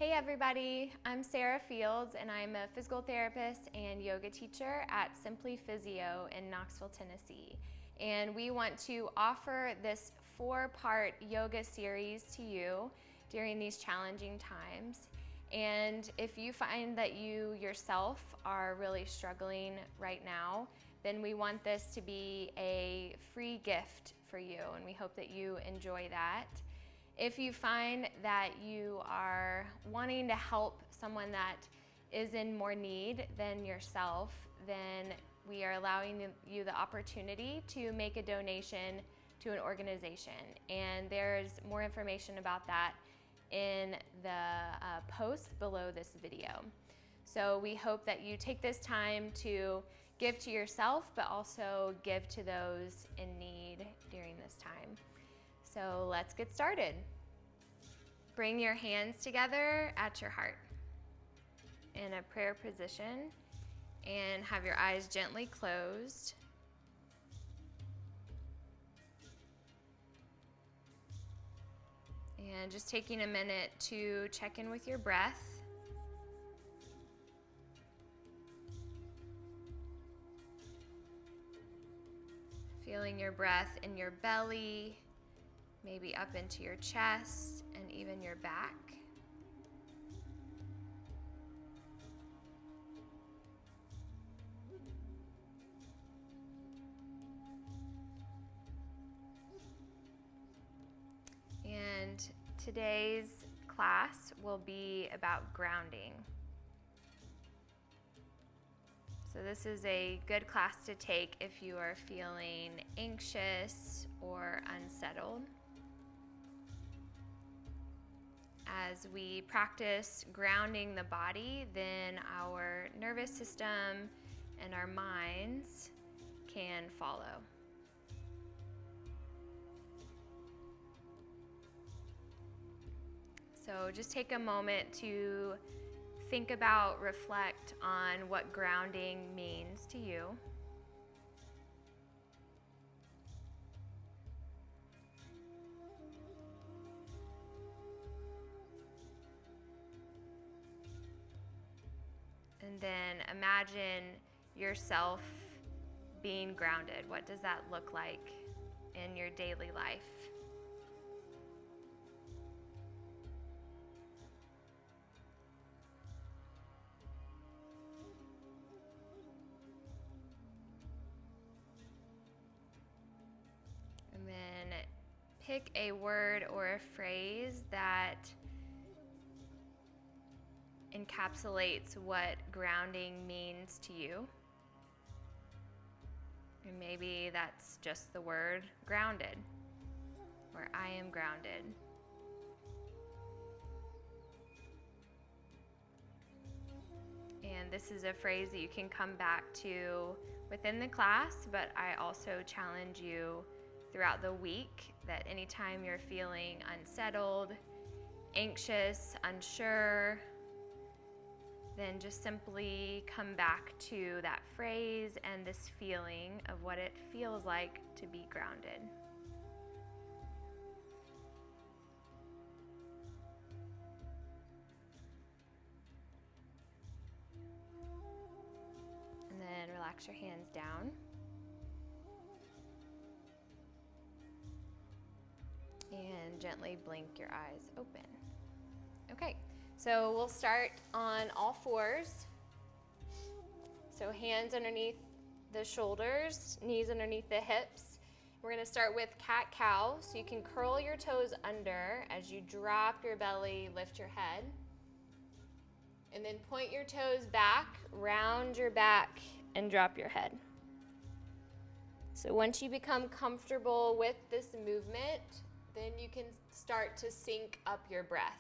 Hey everybody, I'm Sarah Fields and I'm a physical therapist and yoga teacher at Simply Physio in Knoxville, Tennessee. And we want to offer this 4-part yoga series to you during these challenging times. And if you find that you yourself are really struggling right now, then we want this to be a free gift for you, and we hope that you enjoy that. If you find that you are wanting to help someone that is in more need than yourself, then we are allowing you the opportunity to make a donation to an organization. And there's more information about that in the post below this video. So we hope that you take this time to give to yourself, but also give to those in need during this time. So let's get started. Bring your hands together at your heart in a prayer position and have your eyes gently closed. And just taking a minute to check in with your breath. Feeling your breath in your belly, maybe up into your chest and even your back. And today's class will be about grounding. So this is a good class to take if you are feeling anxious or unsettled. As we practice grounding the body, then our nervous system and our minds can follow. So just take a moment to think about, reflect on what grounding means to you. And then imagine yourself being grounded. What does that look like in your daily life? And then pick a word or a phrase that encapsulates what grounding means to you. And maybe that's just the word grounded, or I am grounded. And this is a phrase that you can come back to within the class, but I also challenge you throughout the week that anytime you're feeling unsettled, anxious, unsure, then just simply come back to that phrase and this feeling of what it feels like to be grounded. And then relax your hands down. And gently blink your eyes open. Okay, so we'll start on all fours. So hands underneath the shoulders, knees underneath the hips. We're gonna start with cat-cow, so you can curl your toes under as you drop your belly, lift your head. And then point your toes back, round your back, and drop your head. So once you become comfortable with this movement, then you can start to sync up your breath.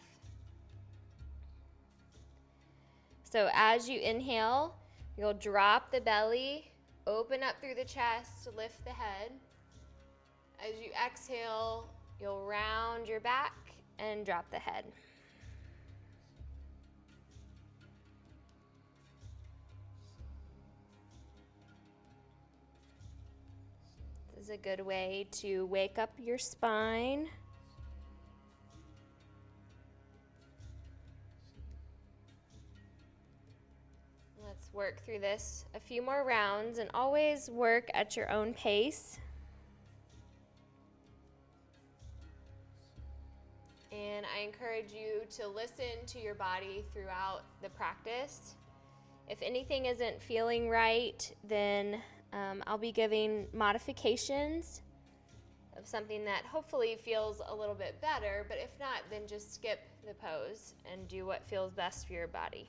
So as you inhale, you'll drop the belly, open up through the chest, lift the head. As you exhale, you'll round your back and drop the head. This is a good way to wake up your spine Let's work through this a few more rounds, and always work at your own pace. And I encourage you to listen to your body throughout the practice. If anything isn't feeling right, then I'll be giving modifications of something that hopefully feels a little bit better, but if not, then just skip the pose and do what feels best for your body.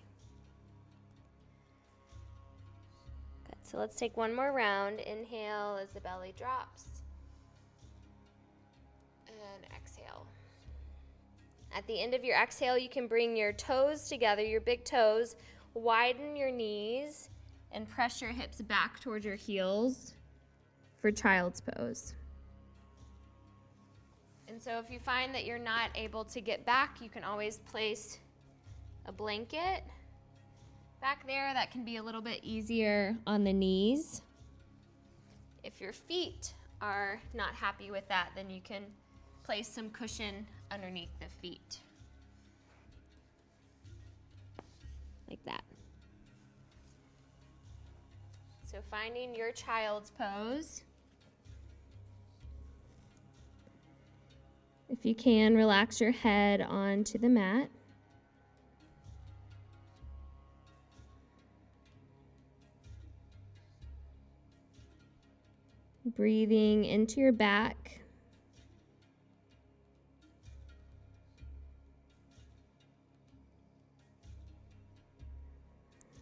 Good, so let's take one more round. Inhale as the belly drops, and exhale. At the end of your exhale, you can bring your toes together, your big toes, widen your knees, and press your hips back towards your heels for child's pose. And so if you find that you're not able to get back, you can always place a blanket back there. That can be a little bit easier on the knees. If your feet are not happy with that, then you can place some cushion underneath the feet. Like that. So finding your child's pose. If you can, relax your head onto the mat. Breathing into your back.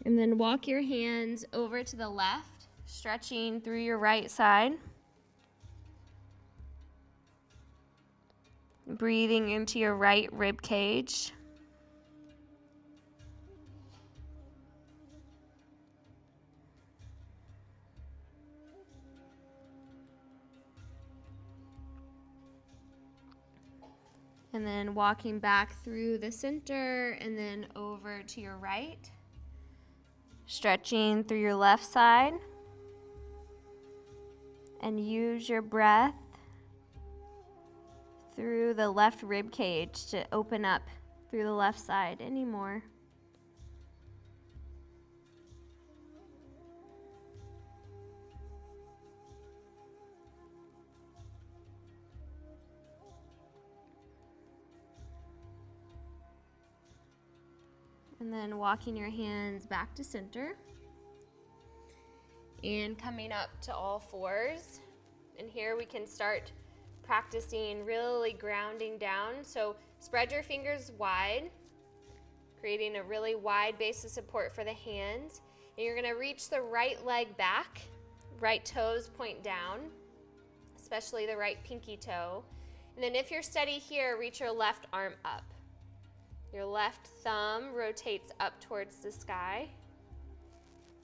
And then walk your hands over to the left, stretching through your right side. Breathing into your right rib cage. And then walking back through the center and then over to your right. Stretching through your left side. And use your breath through the left rib cage to open up through the left side anymore. And then walking your hands back to center. And coming up to all fours. And here we can start practicing really grounding down. So spread your fingers wide, creating a really wide base of support for the hands. And you're gonna reach the right leg back, right toes point down, especially the right pinky toe. And then if you're steady here, reach your left arm up. Your left thumb rotates up towards the sky.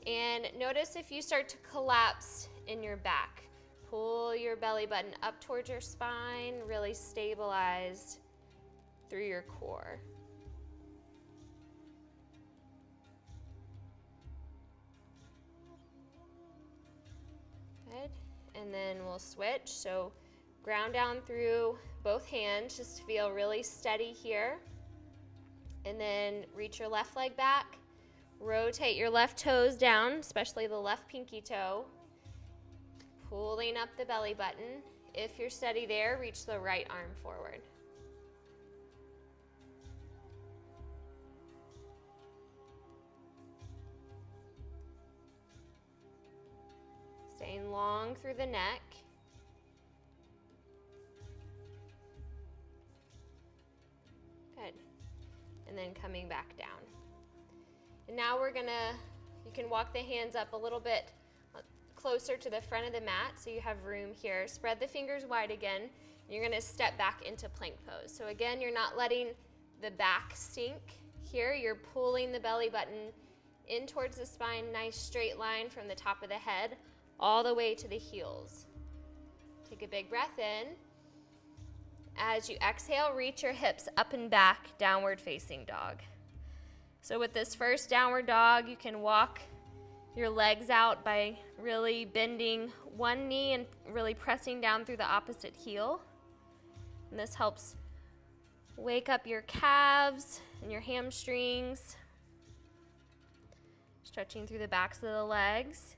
And notice if you start to collapse in your back. Pull your belly button up towards your spine, really stabilized through your core. Good. And then we'll switch. So ground down through both hands, just feel really steady here. And then reach your left leg back. Rotate your left toes down, especially the left pinky toe. Pulling up the belly button. If you're steady there, reach the right arm forward. Staying long through the neck. Good. And then coming back down. And now you can walk the hands up a little bit closer to the front of the mat so you have room here. Spread the fingers wide again. And you're gonna step back into plank pose. So again, you're not letting the back sink here. You're pulling the belly button in towards the spine, nice straight line from the top of the head all the way to the heels. Take a big breath in. As you exhale, reach your hips up and back, downward facing dog. So with this first downward dog, you can walk your legs out by really bending one knee and really pressing down through the opposite heel. And this helps wake up your calves and your hamstrings. stretching through the backs of the legs.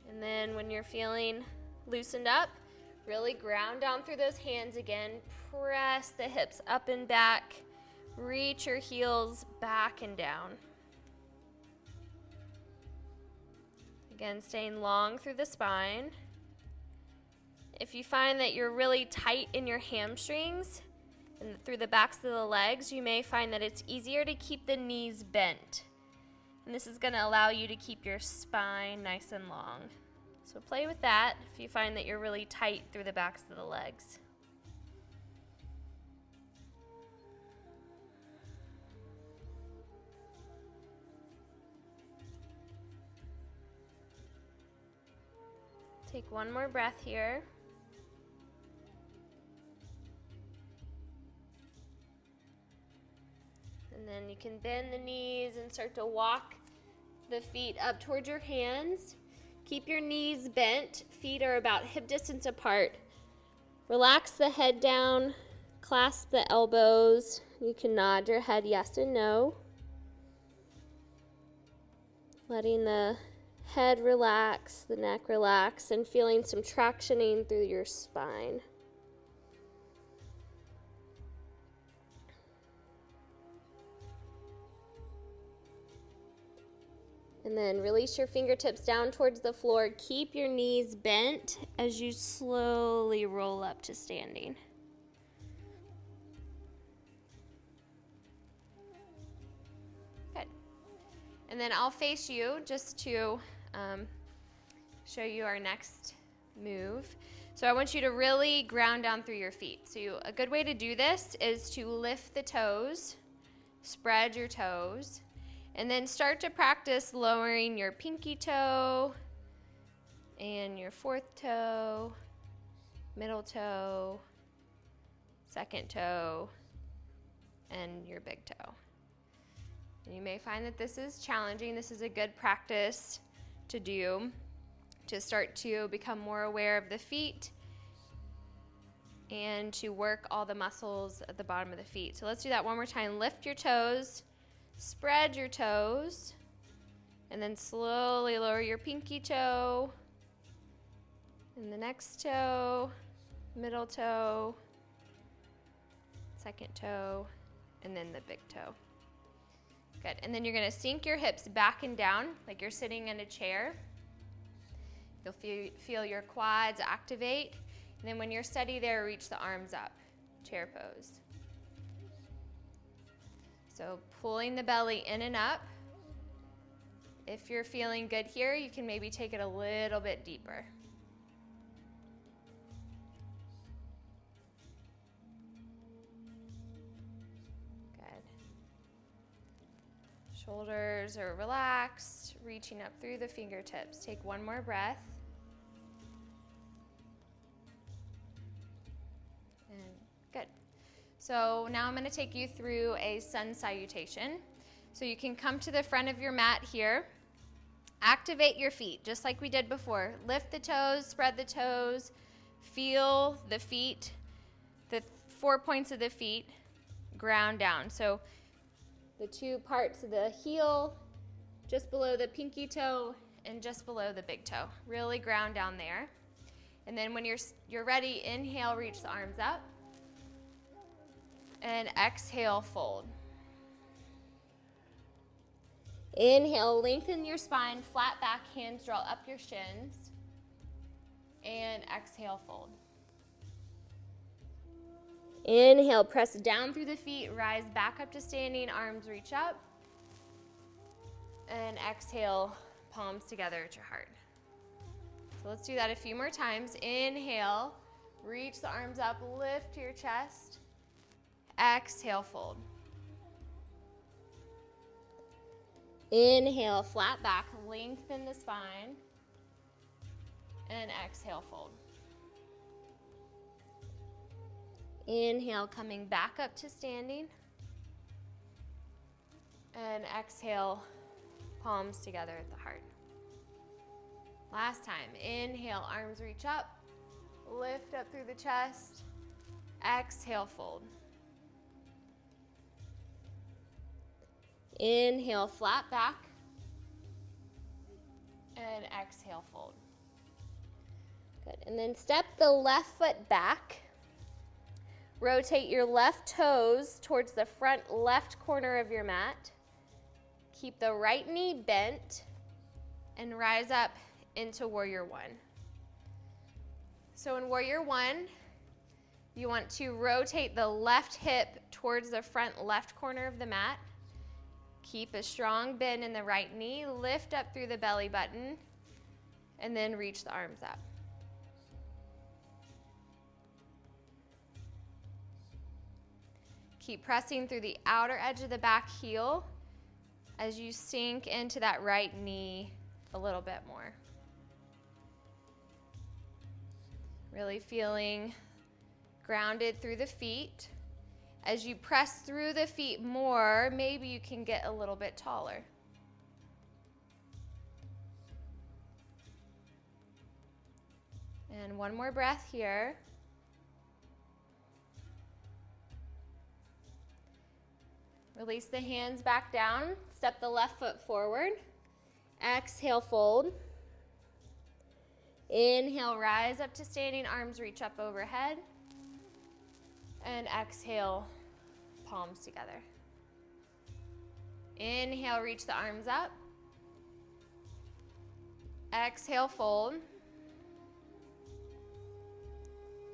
And then when you're feeling loosened up, really ground down through those hands again. Press the hips up and back. Reach your heels back and down. Again, staying long through the spine. If you find that you're really tight in your hamstrings and through the backs of the legs, you may find that it's easier to keep the knees bent. And this is going to allow you to keep your spine nice and long. So play with that if you find that you're really tight through the backs of the legs. Take one more breath here. And then you can bend the knees and start to walk the feet up towards your hands. Keep your knees bent. Feet are about hip distance apart. Relax the head down. Clasp the elbows. You can nod your head yes and no. Letting the head relax, the neck relax, and feeling some tractioning through your spine. And then release your fingertips down towards the floor. Keep your knees bent as you slowly roll up to standing. Good. And then I'll face you just to show you our next move. So I want you to really ground down through your feet. So a good way to do this is to lift the toes, spread your toes, and then start to practice lowering your pinky toe and your fourth toe, middle toe, second toe, and your big toe. And you may find that this is challenging. This is a good practice to do to start to become more aware of the feet and to work all the muscles at the bottom of the feet. So let's do that one more time. Lift your toes, spread your toes, and then slowly lower your pinky toe, and the next toe, middle toe, second toe, and then the big toe. Good, and then you're gonna sink your hips back and down like you're sitting in a chair. You'll feel your quads activate, and then when you're steady there, reach the arms up, chair pose. So pulling the belly in and up. If you're feeling good here, you can maybe take it a little bit deeper. Good. Shoulders are relaxed, reaching up through the fingertips. Take one more breath. And good. So now I'm going to take you through a sun salutation. So you can come to the front of your mat here. Activate your feet, just like we did before. Lift the toes, spread the toes. Feel the feet, the 4 points of the feet, ground down. So the 2 parts of the heel, just below the pinky toe and just below the big toe. Really ground down there. And then when you're ready, inhale, reach the arms up. And exhale, fold. Inhale, lengthen your spine, flat back, hands draw up your shins. And exhale, fold. Inhale, press down through the feet, rise back up to standing, arms reach up. And exhale, palms together at your heart. So let's do that a few more times. Inhale, reach the arms up, lift your chest. Exhale, fold. Inhale, flat back, lengthen the spine. And exhale, fold. Inhale, coming back up to standing. And exhale, palms together at the heart. Last time. Inhale, arms reach up. Lift up through the chest. Exhale, fold. Inhale, flat back, And exhale, fold. Good, and then step the left foot back. Rotate your left toes towards the front left corner of your mat. Keep the right knee bent and rise up into Warrior One. So in Warrior One, you want to rotate the left hip towards the front left corner of the mat. Keep a strong bend in the right knee, lift up through the belly button, and then reach the arms up. Keep pressing through the outer edge of the back heel as you sink into that right knee a little bit more. Really feeling grounded through the feet. As you press through the feet more, maybe you can get a little bit taller. And one more breath here. Release the hands back down. Step the left foot forward. Exhale, fold. Inhale, rise up to standing, arms reach up overhead. And exhale, palms together. Inhale, reach the arms up. Exhale, fold.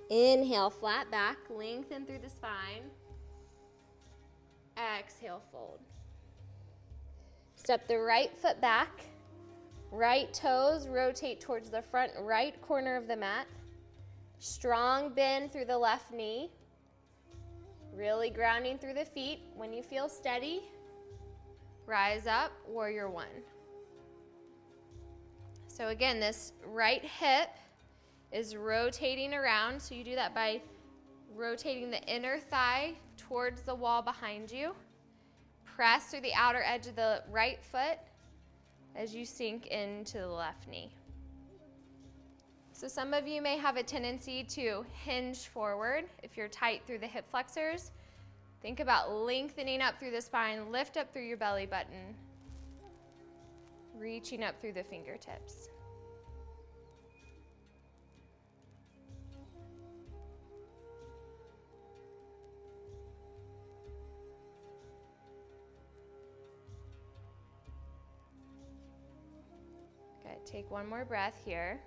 Inhale, flat back, lengthen through the spine. Exhale, fold. Step the right foot back. Right toes rotate towards the front right corner of the mat. Strong bend through the left knee. Really grounding through the feet. When you feel steady, rise up, Warrior One. So again, this right hip is rotating around. So you do that by rotating the inner thigh towards the wall behind you. Press through the outer edge of the right foot as you sink into the left knee. So some of you may have a tendency to hinge forward if you're tight through the hip flexors. Think about lengthening up through the spine, lift up through your belly button, reaching up through the fingertips. Good, take one more breath here.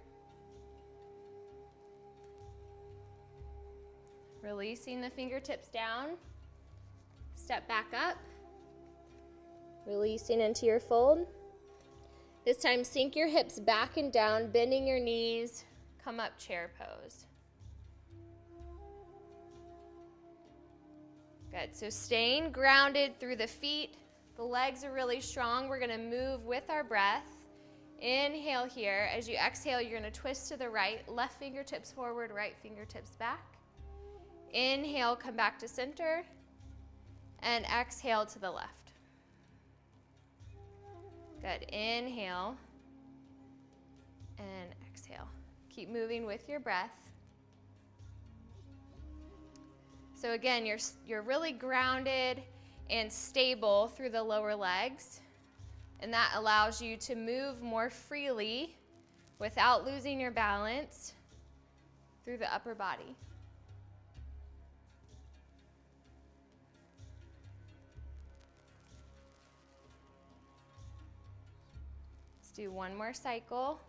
Releasing the fingertips down. Step back up. Releasing into your fold. This time, sink your hips back and down, bending your knees. Come up, chair pose. Good, so staying grounded through the feet. The legs are really strong. We're gonna move with our breath. Inhale here. As you exhale, you're gonna twist to the right. Left fingertips forward, right fingertips back. Inhale, come back to center. And exhale to the left. Good, inhale. And exhale. Keep moving with your breath. So again, you're really grounded and stable through the lower legs. And that allows you to move more freely without losing your balance through the upper body. Let's do one more cycle.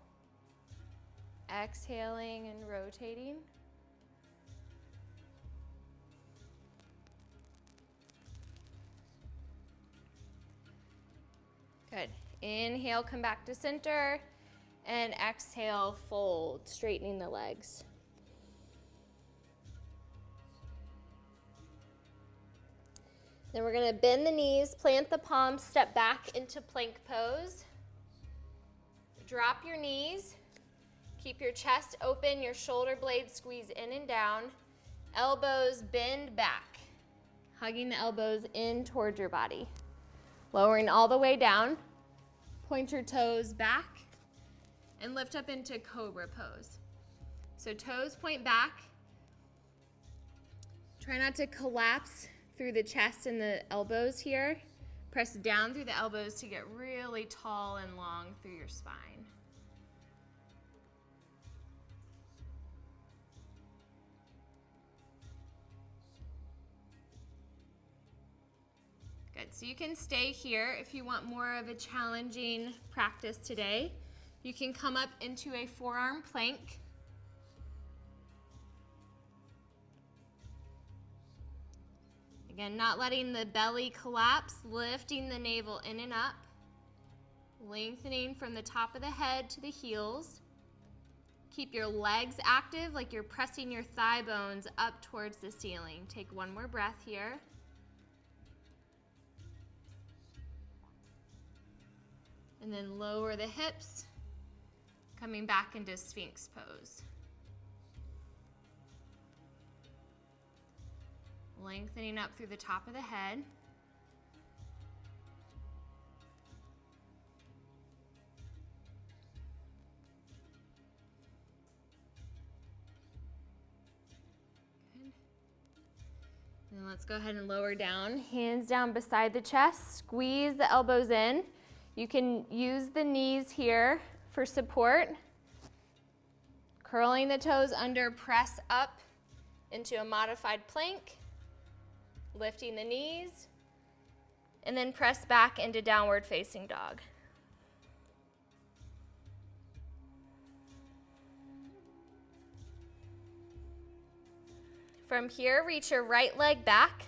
Exhaling and rotating. Good. Inhale, come back to center, and exhale, fold, straightening the legs. Then we're going to bend the knees, plant the palms, step back into plank pose. Drop your knees. Keep your chest open, your shoulder blades squeeze in and down. Elbows bend back, hugging the elbows in towards your body. Lowering all the way down, point your toes back, and lift up into cobra pose. So toes point back. Try not to collapse through the chest and the elbows here. Press down through the elbows to get really tall and long through your spine. Good, so you can stay here if you want more of a challenging practice today. You can come up into a forearm plank. Again, not letting the belly collapse, lifting the navel in and up, lengthening from the top of the head to the heels. Keep your legs active like you're pressing your thigh bones up towards the ceiling. Take one more breath here. And then lower the hips, coming back into Sphinx pose. Lengthening up through the top of the head. Good. And let's go ahead and lower down. Hands down beside the chest. Squeeze the elbows in. You can use the knees here for support. Curling the toes under, press up into a modified plank. Lifting the knees, and then press back into downward facing dog. From here, reach your right leg back,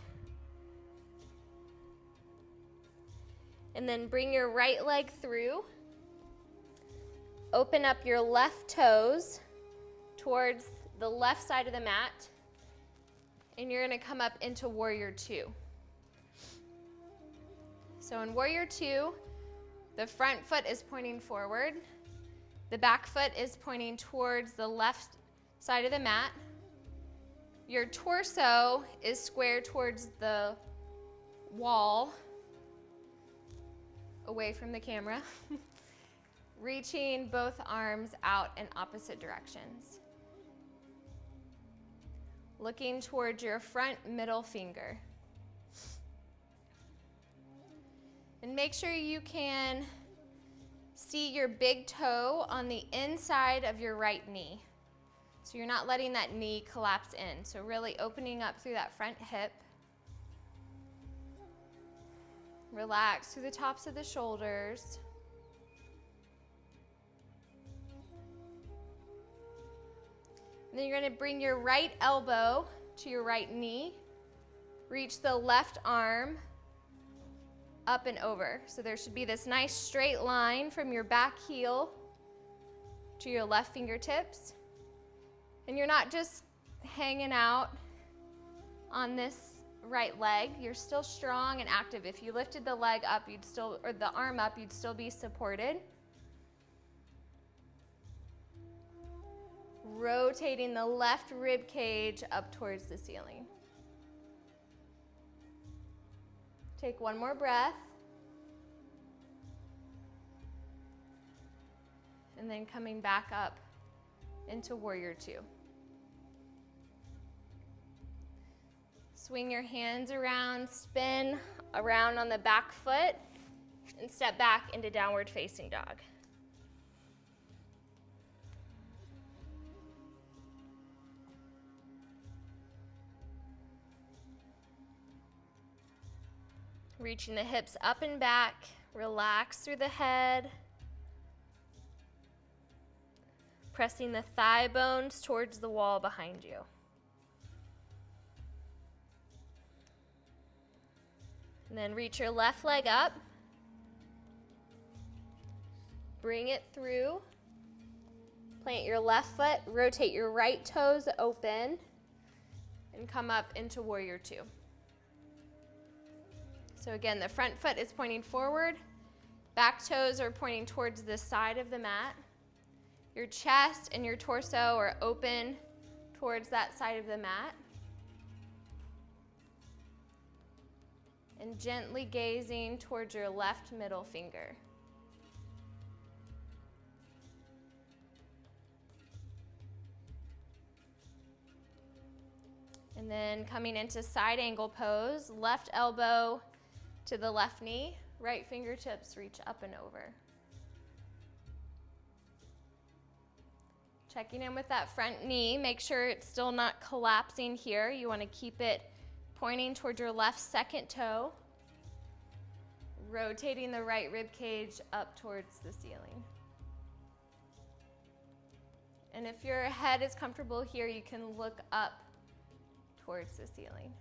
and then bring your right leg through. Open up your left toes towards the left side of the mat. And you're going to come up into Warrior Two. So in Warrior Two, the front foot is pointing forward. The back foot is pointing towards the left side of the mat. Your torso is square towards the wall, away from the camera. Reaching both arms out in opposite directions. Looking towards your front middle finger. And make sure you can see your big toe on the inside of your right knee. So you're not letting that knee collapse in. So really opening up through that front hip. Relax through the tops of the shoulders. And then you're going to bring your right elbow to your right knee. Reach the left arm up and over. So there should be this nice straight line from your back heel to your left fingertips. And you're not just hanging out on this right leg. You're still strong and active. If you lifted the leg up, or the arm up, you'd still be supported. Rotating the left rib cage up towards the ceiling. Take one more breath. And then coming back up into Warrior Two. Swing your hands around, spin around on the back foot, and step back into downward facing dog. Reaching the hips up and back, relax through the head. Pressing the thigh bones towards the wall behind you. And then reach your left leg up. Bring it through. Plant your left foot, rotate your right toes open, and come up into Warrior Two. So again, the front foot is pointing forward. Back toes are pointing towards the side of the mat. Your chest and your torso are open towards that side of the mat. And gently gazing towards your left middle finger. And then coming into side angle pose, left elbow to the left knee, right fingertips reach up and over. Checking in with that front knee, make sure it's still not collapsing here. You want to keep it pointing towards your left second toe. rotating the right rib cage up towards the ceiling. And if your head is comfortable here, you can look up towards the ceiling.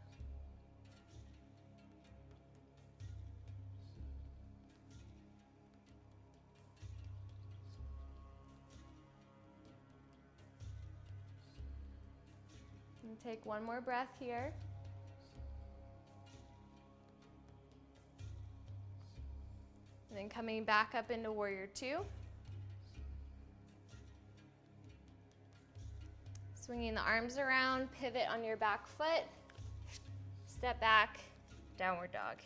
And take one more breath here. And then coming back up into warrior two. Swinging the arms around, pivot on your back foot, step back, downward dog.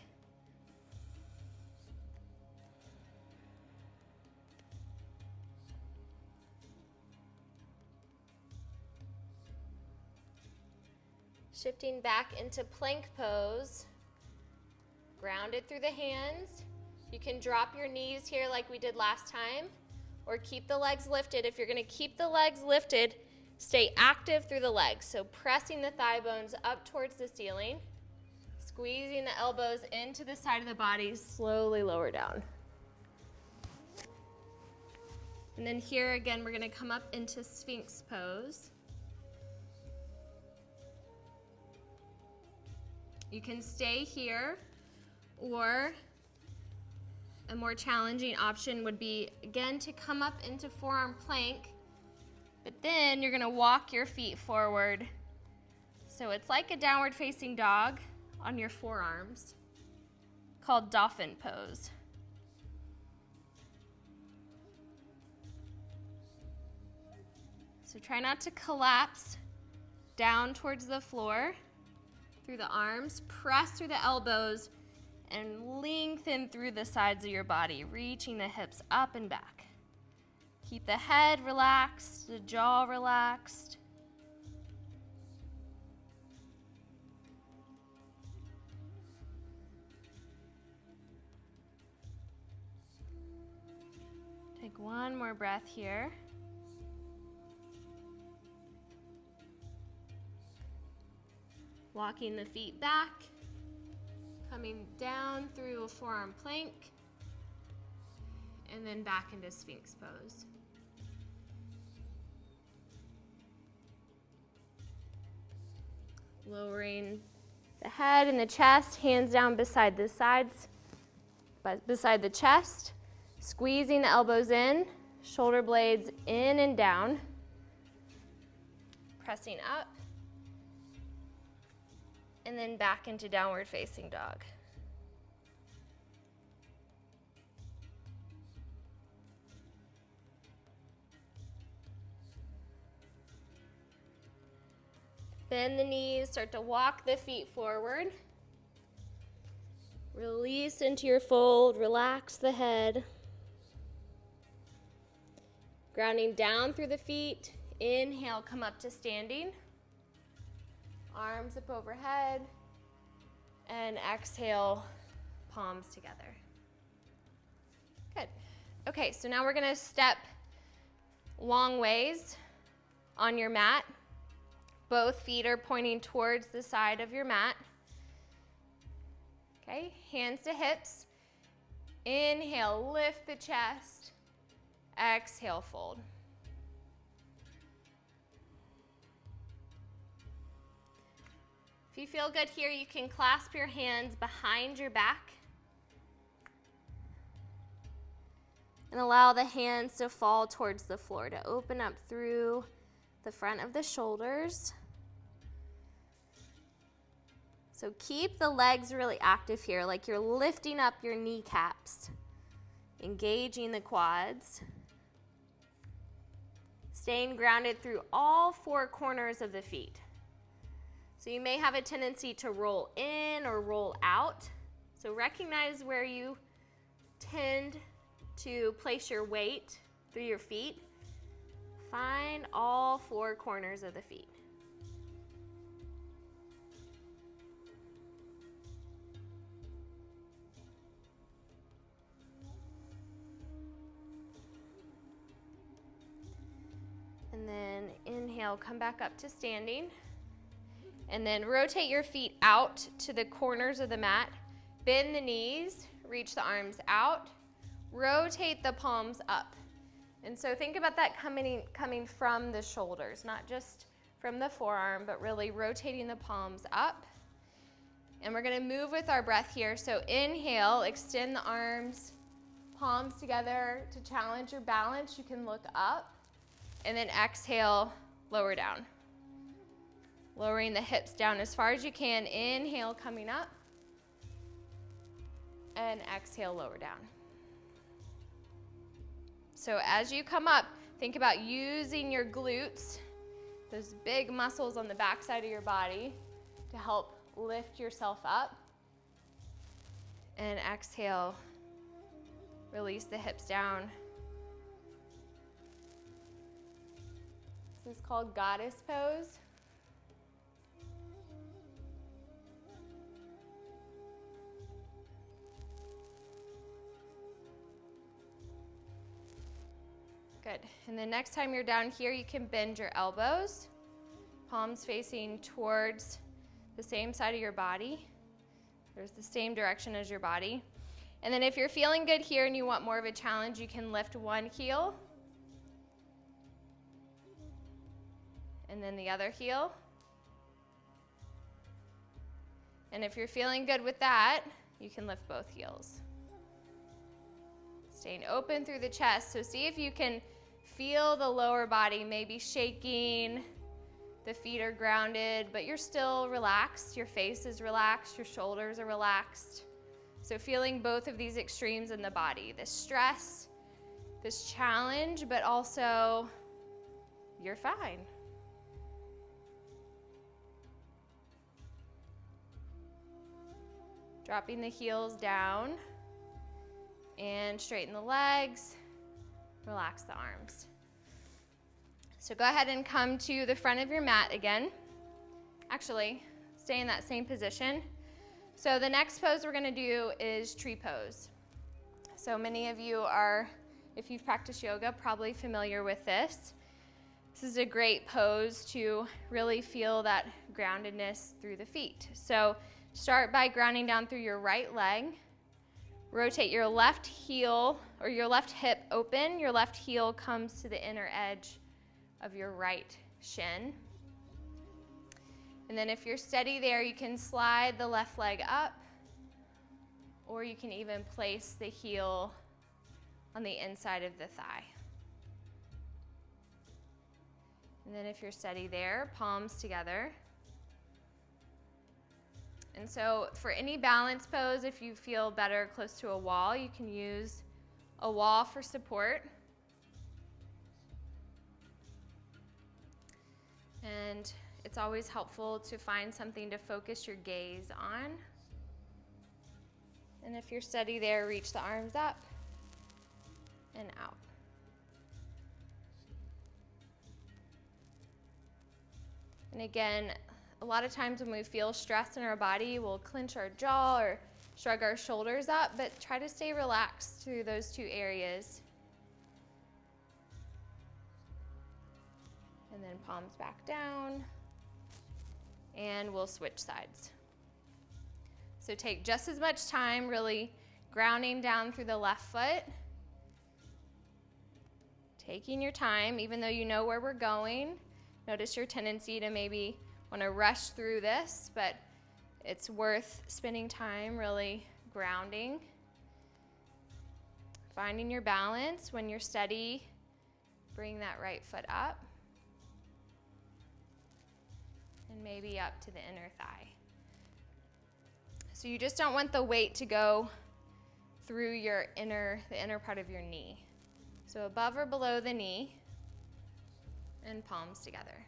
Shifting back into plank pose, grounded through the hands. You can drop your knees here like we did last time, or keep the legs lifted. If you're going to keep the legs lifted, stay active through the legs. So pressing the thigh bones up towards the ceiling, squeezing the elbows into the side of the body, slowly lower down. And then here again, we're going to come up into Sphinx pose. You can stay here, or a more challenging option would be, again, to come up into forearm plank, but then you're gonna walk your feet forward. So it's like a downward facing dog on your forearms, called dolphin pose. So try not to collapse down towards the floor through the arms, press through the elbows, and lengthen through the sides of your body, reaching the hips up and back. Keep the head relaxed, the jaw relaxed. Take one more breath here. Walking the feet back. Coming down through a forearm plank, and then back into Sphinx pose. Lowering the head and the chest, hands down beside the sides, beside the chest, squeezing the elbows in, shoulder blades in and down, pressing up, and then back into downward facing dog. Bend the knees, start to walk the feet forward. Release into your fold, relax the head. Grounding down through the feet. Inhale, come up to standing. Arms up overhead, and exhale, palms together. Good. Okay, so now we're gonna step long ways on your mat. Both feet are pointing towards the side of your mat. Okay, hands to hips. Inhale, lift the chest. Exhale, fold. If you feel good here, you can clasp your hands behind your back and allow the hands to fall towards the floor, to open up through the front of the shoulders. So keep the legs really active here, like you're lifting up your kneecaps, engaging the quads, staying grounded through all four corners of the feet. So you may have a tendency to roll in or roll out. So recognize where you tend to place your weight through your feet. Find all four corners of the feet. And then inhale, come back up to standing. And then rotate your feet out to the corners of the mat. Bend the knees, reach the arms out, rotate the palms up. And so think about that coming from the shoulders, not just from the forearm, but really rotating the palms up. And we're gonna move with our breath here. So inhale, extend the arms, palms together to challenge your balance. You can look up. And then exhale, lower down. Lowering the hips down as far as you can. Inhale, coming up. And exhale, lower down. So as you come up, think about using your glutes, those big muscles on the back side of your body, to help lift yourself up. And exhale, release the hips down. This is called goddess pose. Good. And the next time you're down here, you can bend your elbows, palms facing towards the same side of your body. There's the same direction as your body. And then if you're feeling good here and you want more of a challenge, you can lift one heel and then the other heel. And if you're feeling good with that, you can lift both heels. Staying open through the chest. So see if you can feel the lower body maybe shaking. The feet are grounded, but you're still relaxed. Your face is relaxed. Your shoulders are relaxed. So feeling both of these extremes in the body. This stress, this challenge, but also you're fine. Dropping the heels down and straighten the legs, relax the arms. So go ahead and come to the front of your mat again. Actually, stay in that same position. So the next pose we're gonna do is tree pose. So many of you are, if you've practiced yoga, probably familiar with this. This is a great pose to really feel that groundedness through the feet. So start by grounding down through your right leg. Rotate your left heel or your left hip open. Your left heel comes to the inner edge of your right shin. And then if you're steady there, you can slide the left leg up, or you can even place the heel on the inside of the thigh. And then if you're steady there, palms together. And so for any balance pose, if you feel better close to a wall, you can use a wall for support. And it's always helpful to find something to focus your gaze on. And if you're steady there, reach the arms up and out. And again, a lot of times when we feel stress in our body, we'll clench our jaw or shrug our shoulders up, but try to stay relaxed through those two areas. And then palms back down, and we'll switch sides. So take just as much time really grounding down through the left foot. Taking your time, even though you know where we're going. Notice your tendency to maybe want to rush through this, but it's worth spending time really grounding. Finding your balance. When you're steady, bring that right foot up. And maybe up to the inner thigh. So you just don't want the weight to go through the inner part of your knee. So above or below the knee, and palms together.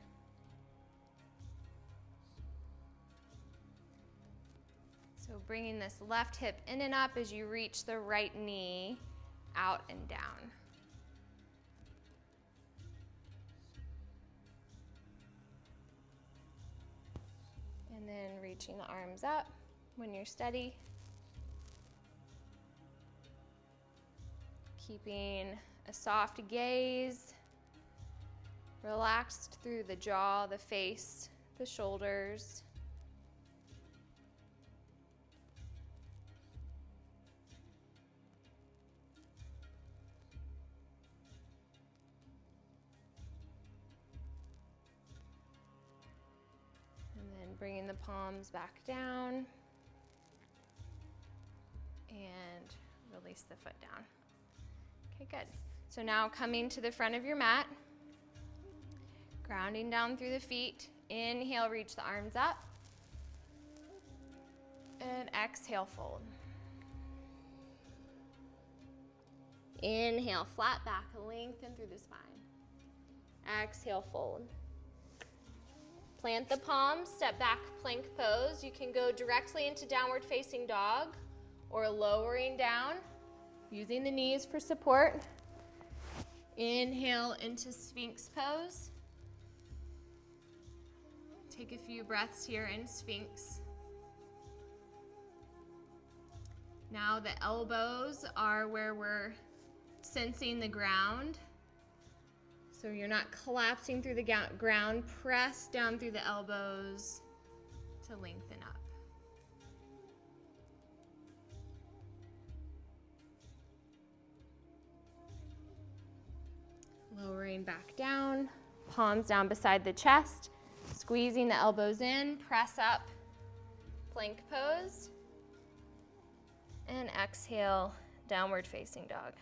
So bringing this left hip in and up as you reach the right knee out and down. And then reaching the arms up when you're steady. Keeping a soft gaze, relaxed through the jaw, the face, the shoulders. Bringing the palms back down. And release the foot down. Okay, good. So now coming to the front of your mat, grounding down through the feet. Inhale, reach the arms up. And exhale, fold. Inhale, flat back, lengthen through the spine. Exhale, fold. Plant the palms, step back, plank pose. You can go directly into downward facing dog or lowering down, using the knees for support. Inhale into Sphinx pose. Take a few breaths here in Sphinx. Now the elbows are where we're sensing the ground. So you're not collapsing through the ground. Press down through the elbows to lengthen up. Lowering back down, palms down beside the chest, squeezing the elbows in, press up, plank pose, and exhale, downward facing dog.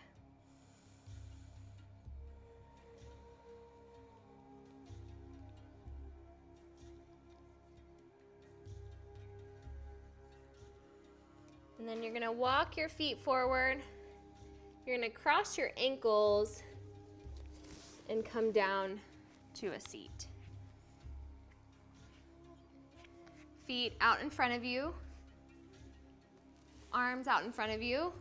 And then you're gonna walk your feet forward. You're gonna cross your ankles and come down to a seat. Feet out in front of you, arms out in front of you.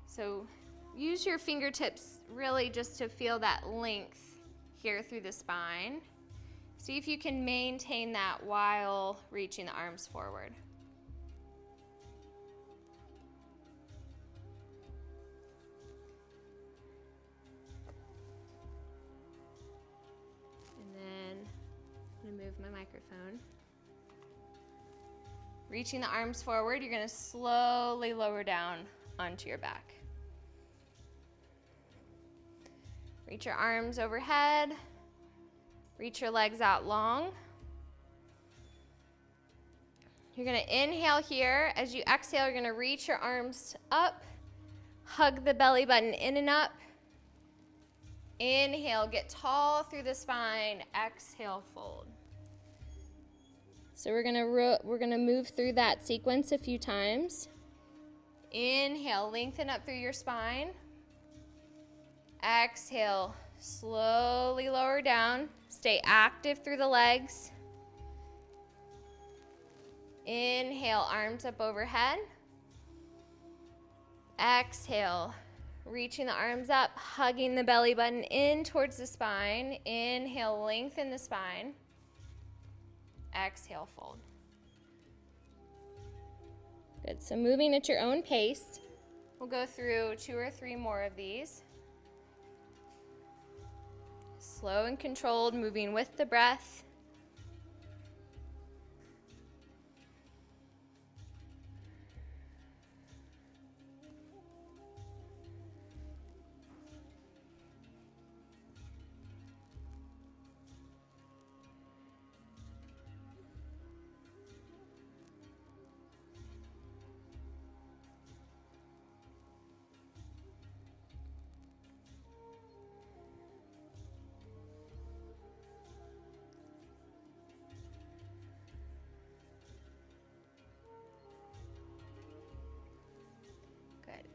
So use your fingertips really just to feel that length here through the spine. See if you can maintain that while reaching the arms forward. I'm gonna move my microphone. Reaching the arms forward, you're gonna slowly lower down onto your back. Reach your arms overhead. Reach your legs out long. You're gonna inhale here. As you exhale, you're gonna reach your arms up. Hug the belly button in and up. Inhale, get tall through the spine. Exhale, fold. So we're gonna move through that sequence a few times. Inhale, lengthen up through your spine. Exhale, slowly lower down. Stay active through the legs. Inhale, arms up overhead. Exhale, reaching the arms up, hugging the belly button in towards the spine. Inhale, lengthen the spine. Exhale, fold. Good, so moving at your own pace. We'll go through 2 or 3 more of these. Slow and controlled, moving with the breath.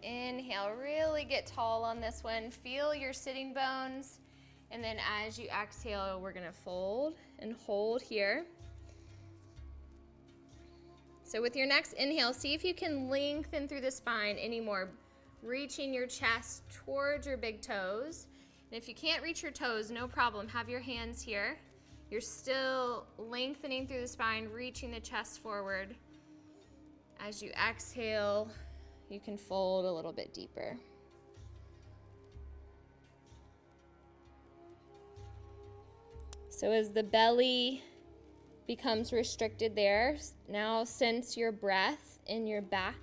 Inhale, really get tall on this one. Feel your sitting bones. And then as you exhale, we're gonna fold and hold here. So with your next inhale, see if you can lengthen through the spine anymore, reaching your chest towards your big toes. And if you can't reach your toes, no problem, have your hands here. You're still lengthening through the spine, reaching the chest forward. As you exhale, you can fold a little bit deeper. So as the belly becomes restricted there, now sense your breath in your back.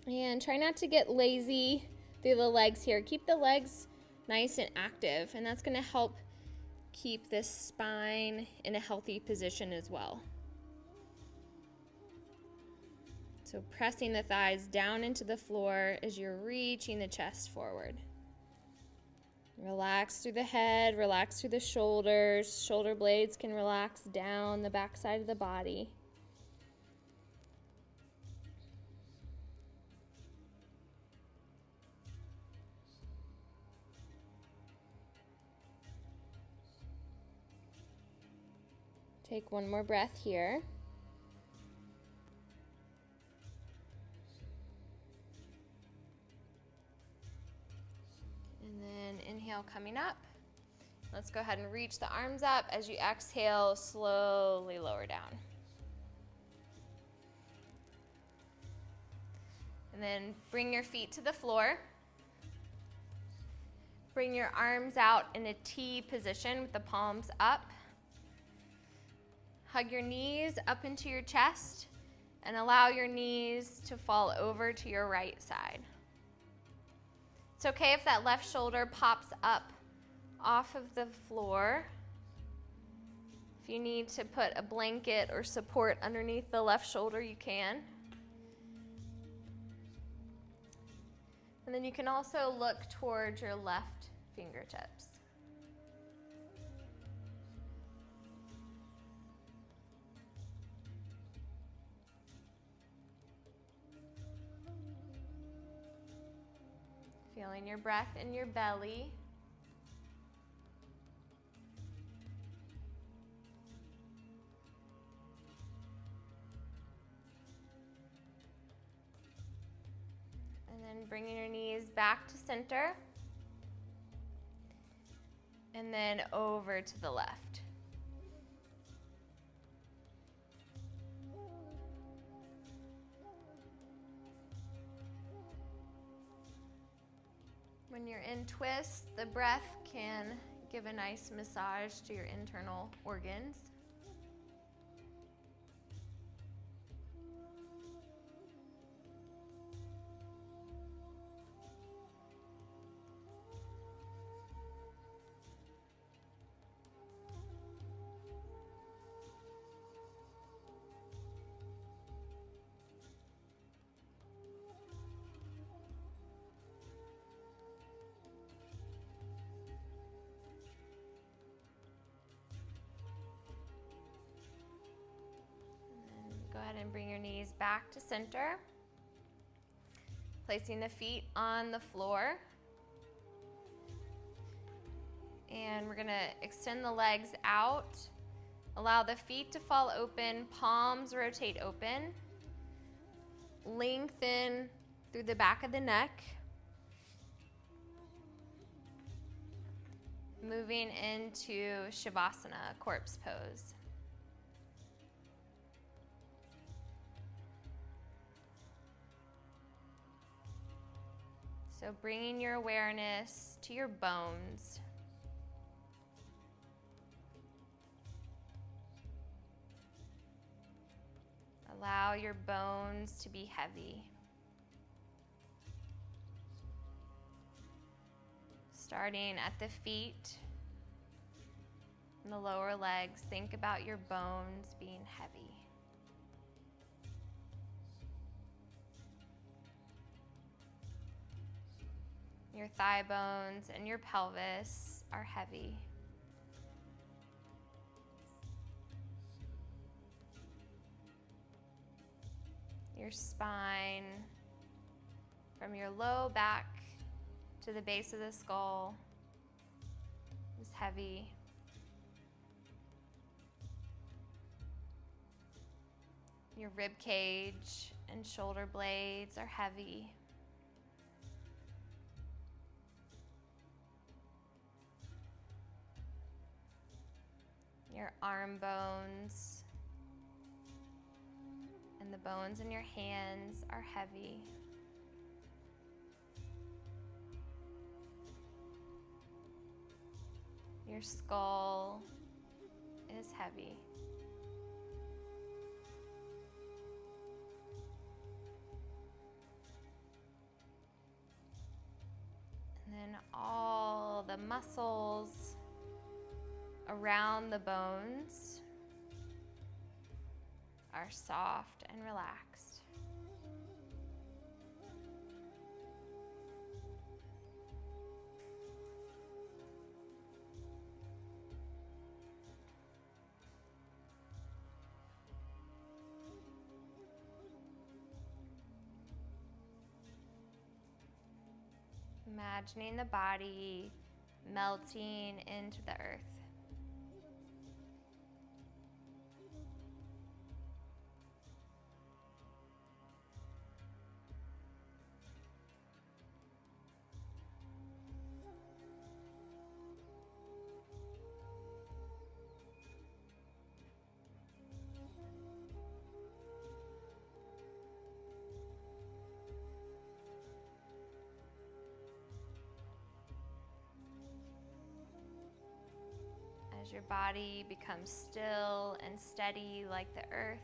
And try not to get lazy through the legs here. Keep the legs nice and active, and that's going to help keep this spine in a healthy position as well. So pressing the thighs down into the floor as you're reaching the chest forward. Relax through the head, relax through the shoulders. Shoulder blades can relax down the back side of the body. Take one more breath here. And then inhale, coming up. Let's go ahead and reach the arms up. As you exhale, slowly lower down. And then bring your feet to the floor. Bring your arms out in a T position with the palms up. Hug your knees up into your chest and allow your knees to fall over to your right side. It's okay if that left shoulder pops up off of the floor. If you need to put a blanket or support underneath the left shoulder, you can. And then you can also look towards your left fingertips. Feeling your breath in your belly. And then bringing your knees back to center. And then over to the left. When you're in twist, the breath can give a nice massage to your internal organs. Go ahead and bring your knees back to center. Placing the feet on the floor. And we're gonna extend the legs out. Allow the feet to fall open, palms rotate open. Lengthen through the back of the neck. Moving into Savasana, corpse pose. So bringing your awareness to your bones. Allow your bones to be heavy. Starting at the feet and the lower legs, think about your bones being heavy. Your thigh bones and your pelvis are heavy. Your spine, from your low back to the base of the skull, is heavy. Your rib cage and shoulder blades are heavy. Your arm bones and the bones in your hands are heavy. Your skull is heavy. And then all muscles around the bones are soft and relaxed. Imagining the body melting into the earth. As your body becomes still and steady like the earth,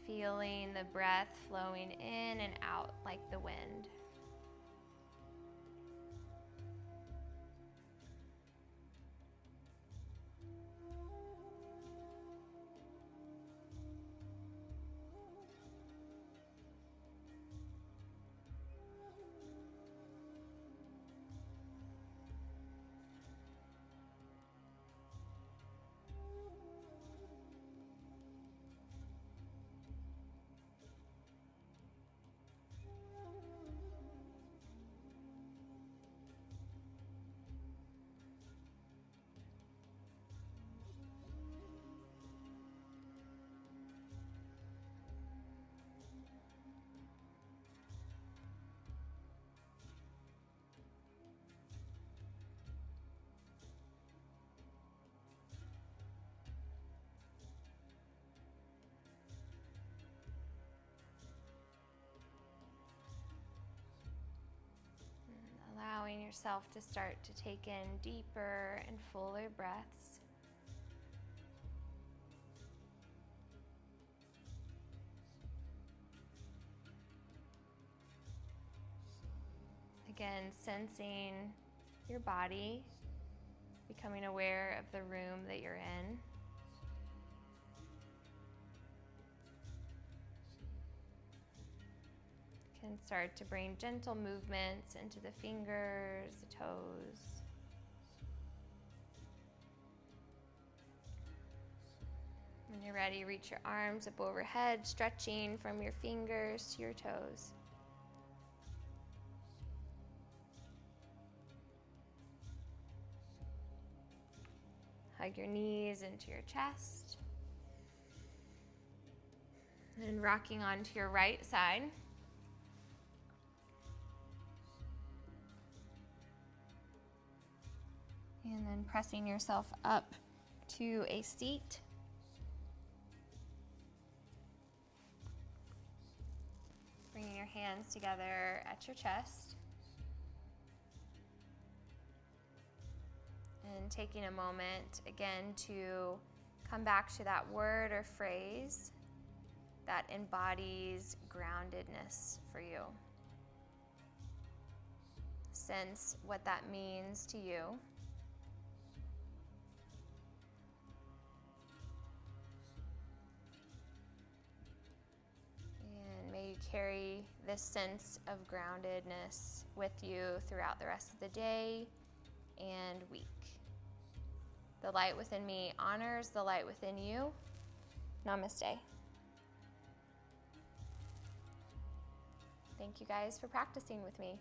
feeling the breath flowing in and out like the wind. Allowing yourself to start to take in deeper and fuller breaths. Again, sensing your body, becoming aware of the room that you're in. Can start to bring gentle movements into the fingers, the toes. When you're ready, reach your arms up overhead, stretching from your fingers to your toes. Hug your knees into your chest. And rocking onto your right side. And then pressing yourself up to a seat. Bringing your hands together at your chest. And taking a moment again to come back to that word or phrase that embodies groundedness for you. Sense what that means to you. And may you carry this sense of groundedness with you throughout the rest of the day and week. The light within me honors the light within you. Namaste. Thank you guys for practicing with me.